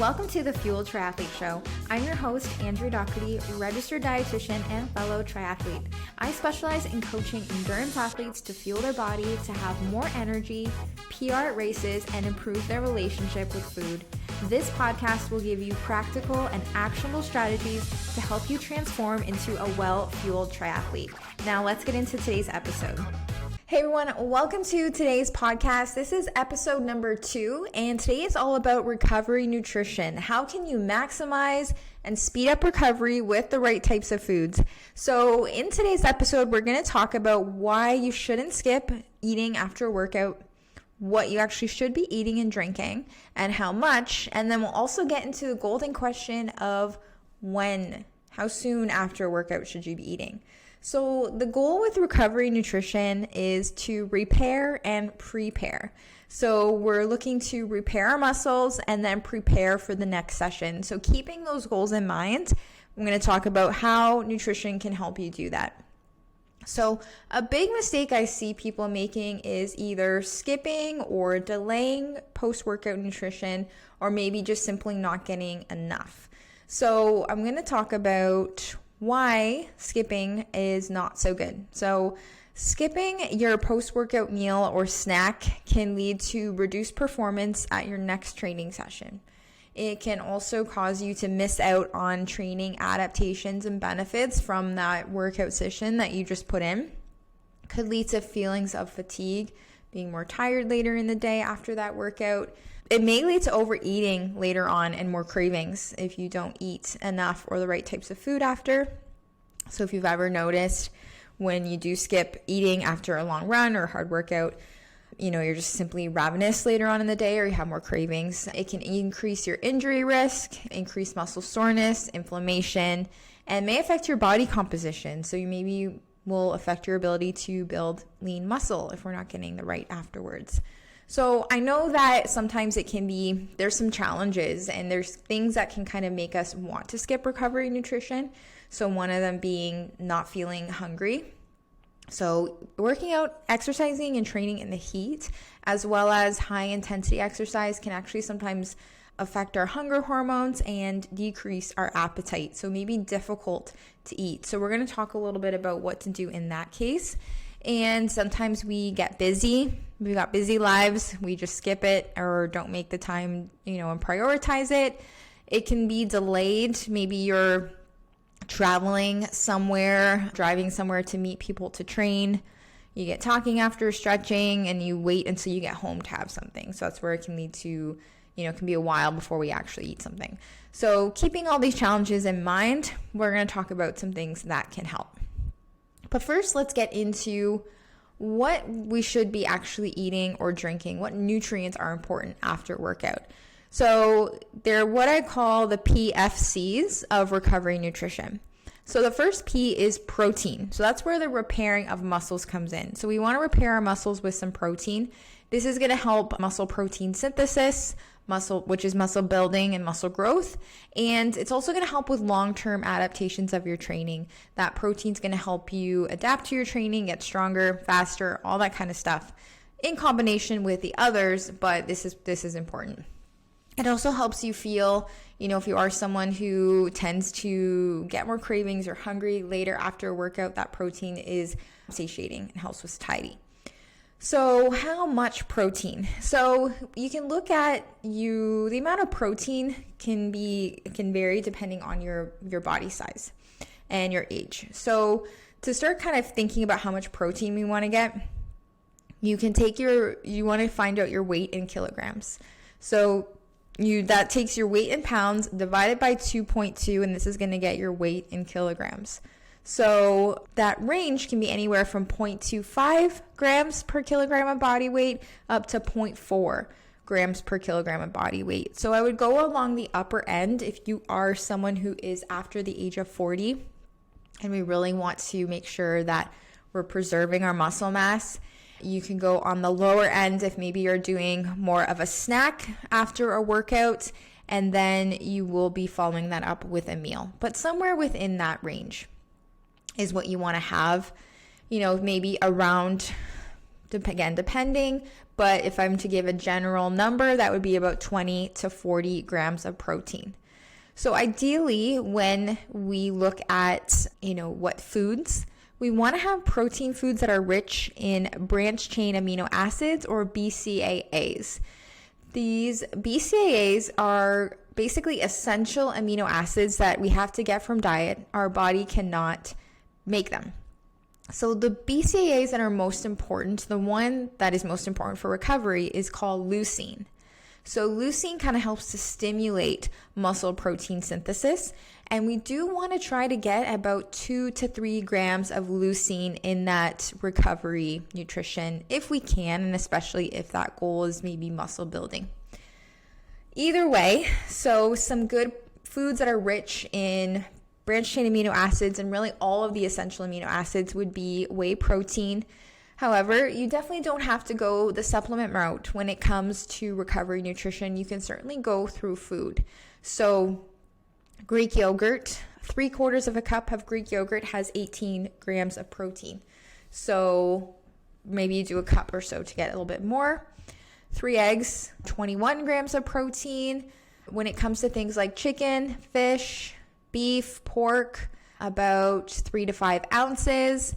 Welcome to the Fuel Triathlete Show. I'm your host, Andrew Doherty, registered dietitian and fellow triathlete. I specialize in coaching endurance athletes to fuel their body, to have more energy, PR at races, and improve their relationship with food. This podcast will give you practical and actionable strategies to help you transform into a well-fueled triathlete. Now let's get into today's episode. Hey everyone, welcome to today's podcast. This is episode number 2, and today is all about recovery nutrition. How can you maximize and speed up recovery with the right types of foods? So in today's episode, we're going to talk about why you shouldn't skip eating after a workout, what you actually should be eating and drinking, and how much. And then we'll also get into the golden question of how soon after a workout should you be eating? So the goal with recovery nutrition is to repair and prepare. So we're looking to repair our muscles and then prepare for the next session. So keeping those goals in mind, I'm going to talk about how nutrition can help you do that. So a big mistake I see people making is either skipping or delaying post-workout nutrition, or maybe just simply not getting enough. So I'm going to talk about why skipping is not so good. So skipping your post-workout meal or snack can lead to reduced performance at your next training session. It can also cause you to miss out on training adaptations and benefits from that workout session that you just put in. Could lead to feelings of fatigue, being more tired later in the day after that workout. It may lead to overeating later on and more cravings if you don't eat enough or the right types of food after. So if you've ever noticed when you do skip eating after a long run or hard workout, you're just simply ravenous later on in the day, or you have more cravings. It can increase your injury risk, increase muscle soreness, inflammation, and may affect your body composition. So you maybe will affect your ability to build lean muscle if we're not getting the right afterwards. So I know that sometimes there's some challenges and there's things that can kind of make us want to skip recovery nutrition. So one of them being not feeling hungry. So working out, exercising, and training in the heat, as well as high intensity exercise, can actually sometimes affect our hunger hormones and decrease our appetite. So maybe difficult to eat. So we're going to talk a little bit about what to do in that case. And sometimes we get busy. We've got busy lives. We just skip it or don't make the time, and prioritize it. It can be delayed. Maybe you're traveling somewhere, driving somewhere to meet people to train. You get talking after stretching and you wait until you get home to have something. So that's where it can lead to, it can be a while before we actually eat something. So keeping all these challenges in mind, we're going to talk about some things that can help. But first, let's get into what we should be actually eating or drinking, what nutrients are important after workout. So they're what I call the PFCs of recovery nutrition. So the first P is protein. So that's where the repairing of muscles comes in. So we want to repair our muscles with some protein. This is going to help muscle protein synthesis, which is muscle building and muscle growth. And it's also going to help with long-term adaptations of your training. That protein is going to help you adapt to your training, get stronger, faster, all that kind of stuff in combination with the others, but this is important. It also helps you feel, if you are someone who tends to get more cravings or hungry later after a workout, that protein is satiating and helps with satiety. So how much protein? So you can look at the amount of protein can vary depending on your body size and your age. So to start kind of thinking about how much protein we want to get, you want to find out your weight in kilograms. So that takes your weight in pounds divided by 2.2, and this is going to get your weight in kilograms. So that range can be anywhere from 0.25 grams per kilogram of body weight up to 0.4 grams per kilogram of body weight. So I would go along the upper end if you are someone who is after the age of 40 and we really want to make sure that we're preserving our muscle mass. You can go on the lower end if maybe you're doing more of a snack after a workout, and then you will be following that up with a meal. But somewhere within that range is what you want to have, maybe around, again, depending, But if I'm to give a general number, that would be about 20 to 40 grams of protein. So ideally, when we look at, what foods, we want to have protein foods that are rich in branched chain amino acids, or BCAAs. These BCAAs are basically essential amino acids that we have to get from diet. Our body cannot make them. So the BCAAs that are most important, the one that is most important for recovery, is called leucine. So leucine kind of helps to stimulate muscle protein synthesis, and we do want to try to get about 2 to 3 grams of leucine in that recovery nutrition if we can, and especially if that goal is maybe muscle building. Either way, so some good foods that are rich in branched chain amino acids, and really all of the essential amino acids, would be whey protein. However, you definitely don't have to go the supplement route when it comes to recovery nutrition. You can certainly go through food. So Greek yogurt, 3/4 of a cup of Greek yogurt has 18 grams of protein. So maybe you do a cup or so to get a little bit more. 3 eggs, 21 grams of protein. When it comes to things like chicken, fish, beef, pork, about 3 to 5 ounces.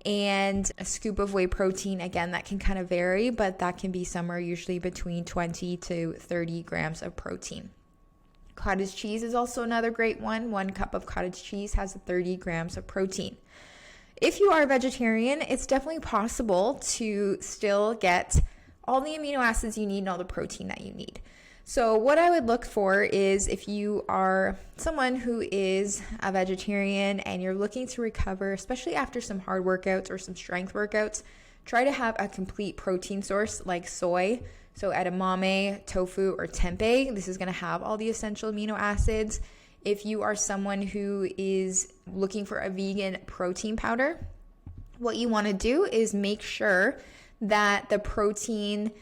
And a scoop of whey protein, again, that can kind of vary, but that can be somewhere usually between 20 to 30 grams of protein. Cottage cheese is also another great one. 1 cup of cottage cheese has 30 grams of protein. If you are a vegetarian, it's definitely possible to still get all the amino acids you need and all the protein that you need. So what I would look for is, if you are someone who is a vegetarian and you're looking to recover, especially after some hard workouts or some strength workouts, try to have a complete protein source like soy. So edamame, tofu, or tempeh. This is going to have all the essential amino acids. If you are someone who is looking for a vegan protein powder, what you want to do is make sure that the protein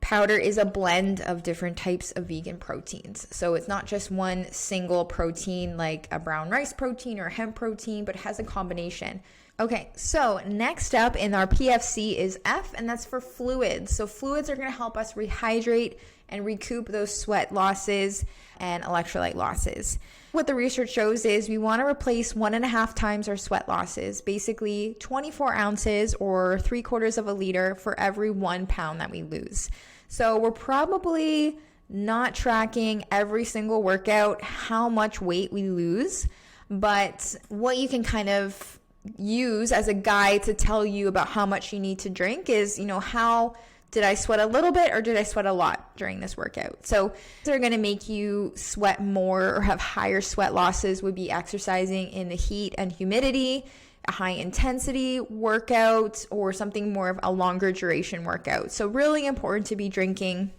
powder is a blend of different types of vegan proteins. So it's not just one single protein like a brown rice protein or hemp protein, but it has a combination. Okay, so next up in our PFC is F, and that's for fluids. So fluids are going to help us rehydrate and recoup those sweat losses and electrolyte losses. What the research shows is we want to replace 1.5 times our sweat losses, basically 24 ounces or 3/4 of a liter for every 1 pound that we lose. So we're probably not tracking every single workout how much weight we lose, but what you can kind of use as a guide to tell you about how much you need to drink is, how did I sweat a little bit or did I sweat a lot during this workout? So they're going to make you sweat more or have higher sweat losses would be exercising in the heat and humidity, a high intensity workout, or something more of a longer duration workout. So really important to be drinking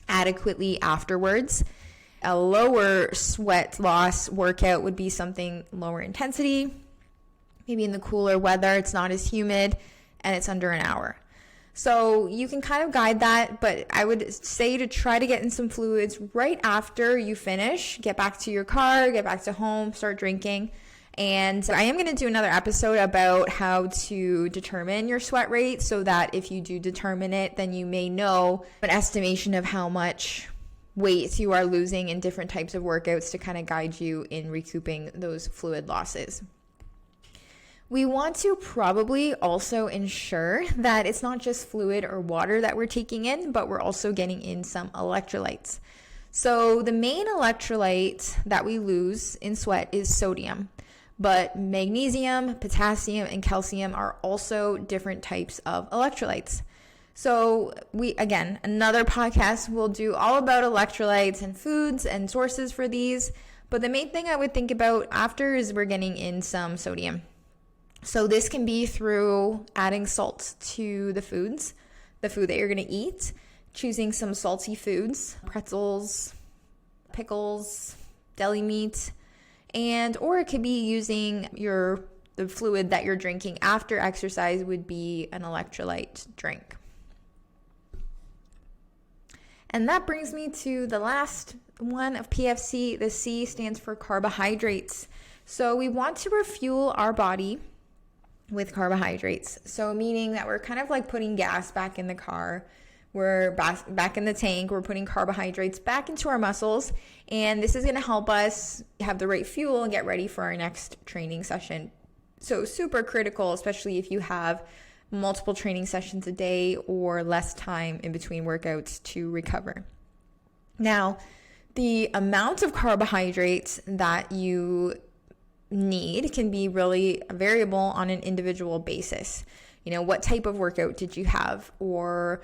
adequately afterwards. A lower sweat loss workout would be something lower intensity, maybe in the cooler weather, it's not as humid, and it's under an hour. So you can kind of guide that, but I would say to try to get in some fluids right after you finish. Get back to your car, get back to home, start drinking. And I am going to do another episode about how to determine your sweat rate, so that if you do determine it, then you may know an estimation of how much weight you are losing in different types of workouts to kind of guide you in recouping those fluid losses. We want to probably also ensure that it's not just fluid or water that we're taking in, but we're also getting in some electrolytes. So the main electrolyte that we lose in sweat is sodium, but magnesium, potassium, and calcium are also different types of electrolytes. So again, another podcast will do all about electrolytes and foods and sources for these, but the main thing I would think about after is we're getting in some sodium. So this can be through adding salt the food that you're going to eat, choosing some salty foods, pretzels, pickles, deli meat, or it could be using the fluid that you're drinking after exercise would be an electrolyte drink. And that brings me to the last one of PFC. The C stands for carbohydrates. So we want to refuel our body with carbohydrates. So meaning that we're kind of like putting gas back in the car. We're back in the tank. We're putting carbohydrates back into our muscles, and this is going to help us have the right fuel and get ready for our next training session. So super critical, especially if you have multiple training sessions a day or less time in between workouts to recover. Now, the amount of carbohydrates that you need can be really variable on an individual basis. What type of workout did you have, or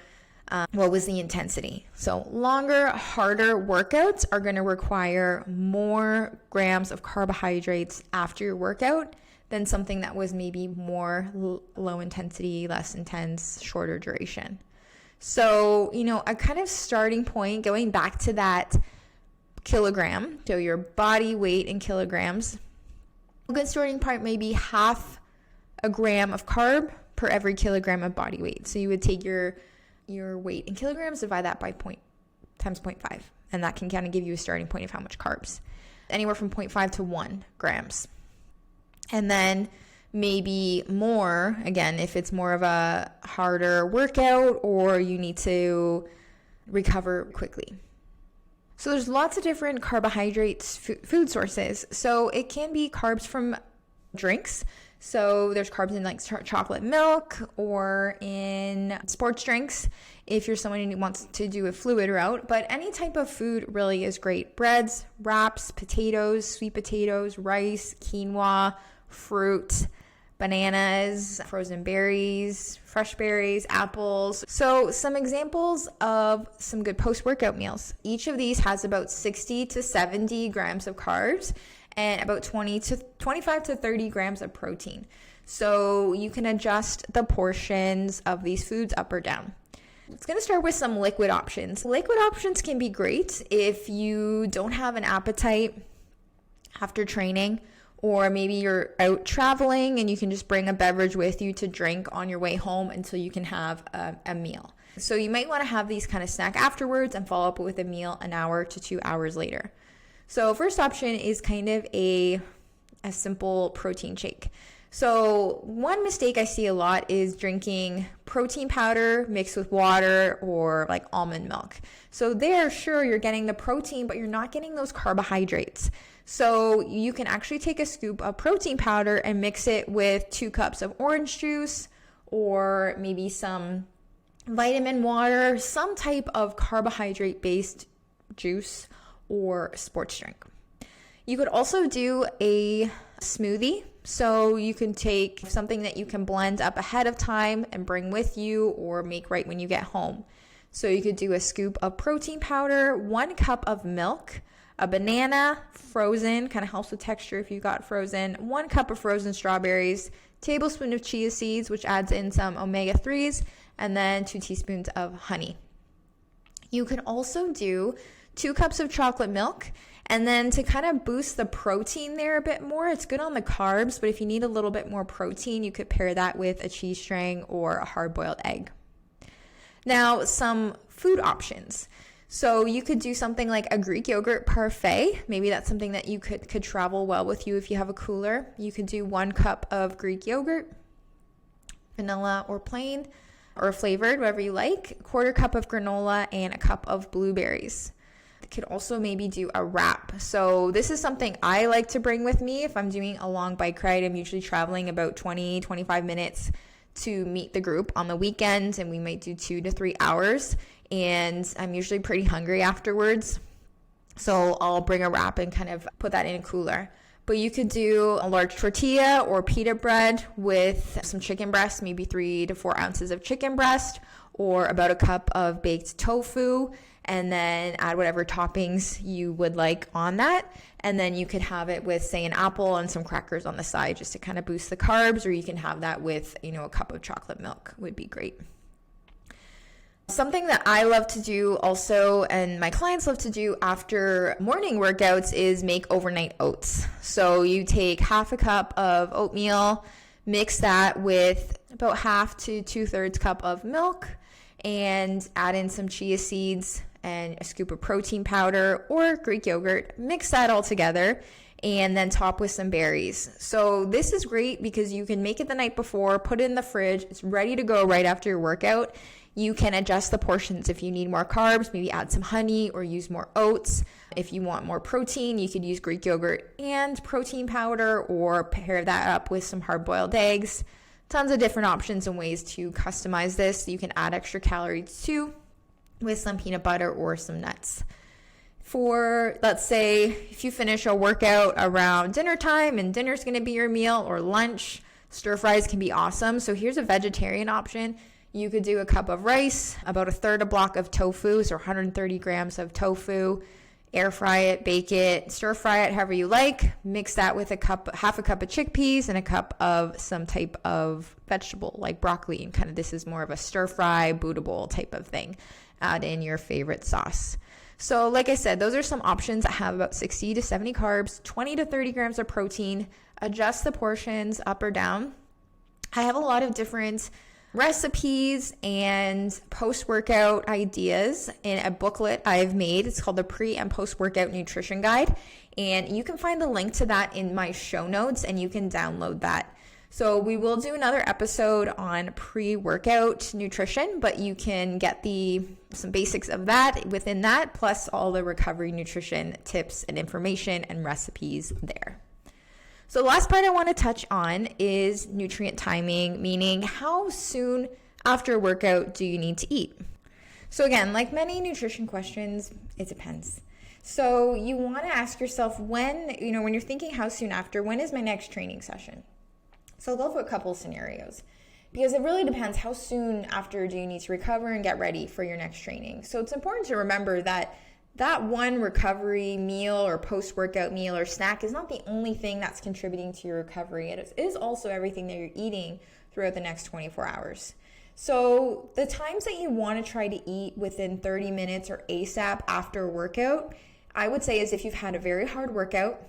what was the intensity? So longer, harder workouts are going to require more grams of carbohydrates after your workout than something that was maybe more low intensity, less intense, shorter duration. So, a kind of starting point, going back to that kilogram, so your body weight in kilograms, a good starting point may be half a gram of carb per every kilogram of body weight. So you would take your weight in kilograms, divide that by times 0.5, and that can kind of give you a starting point of how much carbs. Anywhere from 0.5 to 1 grams. And then maybe more, again, if it's more of a harder workout or you need to recover quickly. So there's lots of different carbohydrates, food sources. So it can be carbs from drinks. So there's carbs in like chocolate milk or in sports drinks if you're someone who wants to do a fluid route. But any type of food really is great. Breads, wraps, potatoes, sweet potatoes, rice, quinoa, fruit, bananas, frozen berries, fresh berries, apples. So some examples of some good post-workout meals. Each of these has about 60 to 70 grams of carbs and about 25 to 30 grams of protein. So you can adjust the portions of these foods up or down. It's going to start with some liquid options. Liquid options can be great if you don't have an appetite after training, or maybe you're out traveling and you can just bring a beverage with you to drink on your way home until you can have a meal. So you might want to have these kind of snack afterwards and follow up with a meal an hour to 2 hours later. So first option is kind of a simple protein shake. So one mistake I see a lot is drinking protein powder mixed with water or like almond milk. So there, sure, you're getting the protein, but you're not getting those carbohydrates. So you can actually take a scoop of protein powder and mix it with 2 cups of orange juice or maybe some vitamin water, some type of carbohydrate-based juice or sports drink. You could also do a smoothie. So you can take something that you can blend up ahead of time and bring with you or make right when you get home. So you could do a scoop of protein powder, 1 cup of milk, a banana, frozen, kind of helps with texture if you got frozen, 1 cup of frozen strawberries, tablespoon of chia seeds, which adds in some omega-3s, and then 2 teaspoons of honey. You can also do 2 cups of chocolate milk, and then to kind of boost the protein there a bit more, it's good on the carbs, but if you need a little bit more protein, you could pair that with a cheese string or a hard-boiled egg. Now, some food options. So you could do something like a Greek yogurt parfait. Maybe that's something that you could travel well with you if you have a cooler. You could do 1 cup of Greek yogurt, vanilla or plain, or flavored, whatever you like, 1/4 cup of granola, and a cup of blueberries. You could also maybe do a wrap. So this is something I like to bring with me if I'm doing a long bike ride. I'm usually traveling about 20-25 minutes to meet the group on the weekends, and we might do 2 to 3 hours, and I'm usually pretty hungry afterwards, so I'll bring a wrap and kind of put that in a cooler. But you could do a large tortilla or pita bread with some chicken breast, maybe 3 to 4 ounces of chicken breast, or about a cup of baked tofu, and then add whatever toppings you would like on that. And then you could have it with, say, an apple and some crackers on the side just to kind of boost the carbs, or you can have that with, a cup of chocolate milk would be great. Something that I love to do also, and my clients love to do after morning workouts, is make overnight oats. So you take 1/2 cup of oatmeal, mix that with about 1/2 to 2/3 cup of milk, and add in some chia seeds and a scoop of protein powder or Greek yogurt. Mix that all together and then top with some berries. So this is great because you can make it the night before, put it in the fridge, it's ready to go right after your workout, You can adjust the portions. If you need more carbs, maybe add some honey or use more oats. If you want more protein, you could use Greek yogurt and protein powder, or pair that up with some hard-boiled eggs. Tons of different options and ways to customize this. You can add extra calories too with some peanut butter or some nuts. For, let's say, if you finish a workout around dinner time and dinner's going to be your meal, or lunch, stir fries can be awesome. So here's a vegetarian option. You could do a cup of rice, about a third a block of tofu, so 130 grams of tofu, air fry it, bake it, stir fry it however you like. Mix that with half a cup of chickpeas and a cup of some type of vegetable like broccoli, and kind of this is more of a stir fry, bootable type of thing. Add in your favorite sauce. So like I said, those are some options that have about 60 to 70 carbs, 20 to 30 grams of protein. Adjust the portions up or down. I have a lot of different recipes and post-workout ideas in a booklet I've made. It's called the Pre and Post-Workout Nutrition Guide. And you can find the link to that in my show notes, and you can download that. So we will do another episode on pre-workout nutrition, but you can get some basics of that within that, plus all the recovery nutrition tips and information and recipes there. So the last part I want to touch on is nutrient timing, meaning how soon after a workout do you need to eat? So again, like many nutrition questions, it depends. So you want to ask yourself when you're thinking how soon after, when is my next training session? So I'll go for a couple scenarios, because it really depends how soon after do you need to recover and get ready for your next training. So it's important to remember that one recovery meal or post-workout meal or snack is not the only thing that's contributing to your recovery. It is also everything that you're eating throughout the next 24 hours. So the times that you want to try to eat within 30 minutes or ASAP after a workout, I would say is if you've had a very hard workout,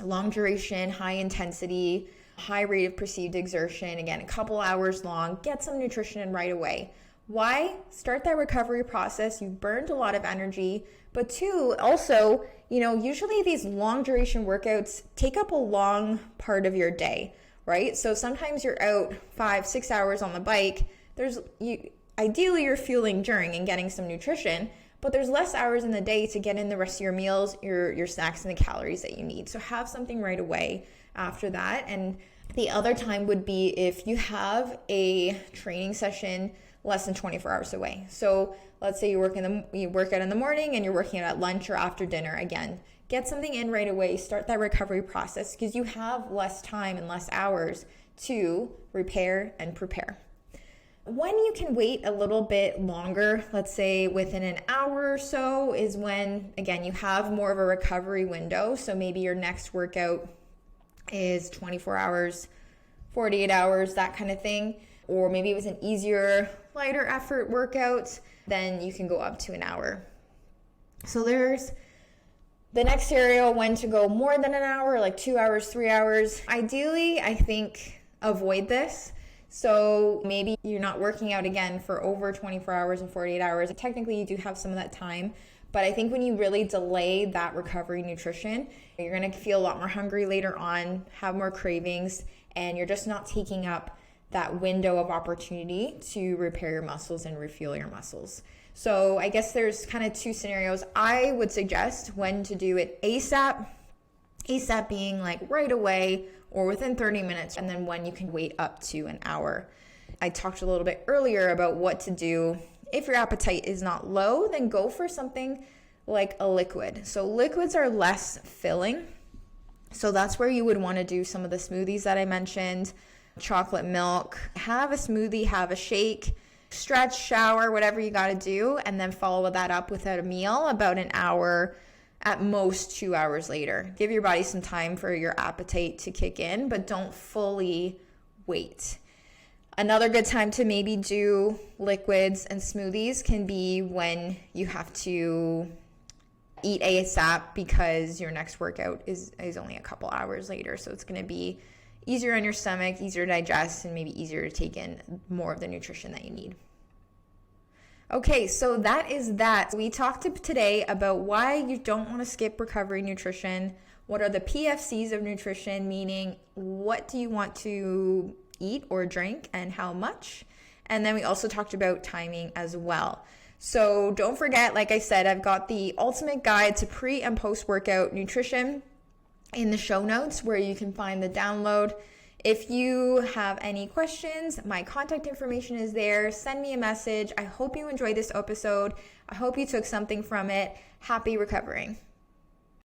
long duration, high intensity, high rate of perceived exertion, again, a couple hours long, get some nutrition in right away. Why? Start that recovery process. You've burned a lot of energy. But two, also, usually these long duration workouts take up a long part of your day, right? So sometimes you're out 5-6 hours on the bike. Ideally you're fueling during and getting some nutrition, but there's less hours in the day to get in the rest of your meals, your snacks, and the calories that you need. So have something right away after that. And the other time would be if you have a training session less than 24 hours away. So let's say you work out in the morning and you're working out at lunch or after dinner. Again, get something in right away. Start that recovery process, because you have less time and less hours to repair and prepare. When you can wait a little bit longer, let's say within an hour or so, is when, again, you have more of a recovery window. So maybe your next workout is 24 hours, 48 hours, that kind of thing. Or maybe it was an easier, lighter effort workout, then you can go up to an hour. So there's the next scenario, when to go more than an hour, like 2 hours, 3 hours. Ideally, I think avoid this. So maybe you're not working out again for over 24 hours and 48 hours. Technically, you do have some of that time. But I think when you really delay that recovery nutrition, you're going to feel a lot more hungry later on, have more cravings, and you're just not taking up that window of opportunity to repair your muscles and refuel your muscles. So I guess there's kind of two scenarios. I would suggest when to do it ASAP. ASAP being like right away or within 30 minutes, and then when you can wait up to an hour. I talked a little bit earlier about what to do. If your appetite is not low, then go for something like a liquid. So liquids are less filling. So that's where you would want to do some of the smoothies that I mentioned, chocolate milk, have a smoothie, have a shake, stretch, shower, whatever you got to do, and then follow that up with a meal about an hour, at most 2 hours later. Give your body some time for your appetite to kick in, but don't fully wait. Another good time to maybe do liquids and smoothies can be when you have to eat ASAP because your next workout is only a couple hours later. So it's going to be easier on your stomach, easier to digest, and maybe easier to take in more of the nutrition that you need. Okay, so that is that. We talked today about why you don't want to skip recovery nutrition. What are the PFCs of nutrition, meaning what do you want to eat or drink and how much, And then we also talked about timing as well. So don't forget, like I said, I've got the ultimate guide to pre and post workout nutrition in the show notes where you can find the download. If you have any questions, my contact information is there. Send me a message. I hope you enjoyed this episode. I hope you took something from it. Happy recovering.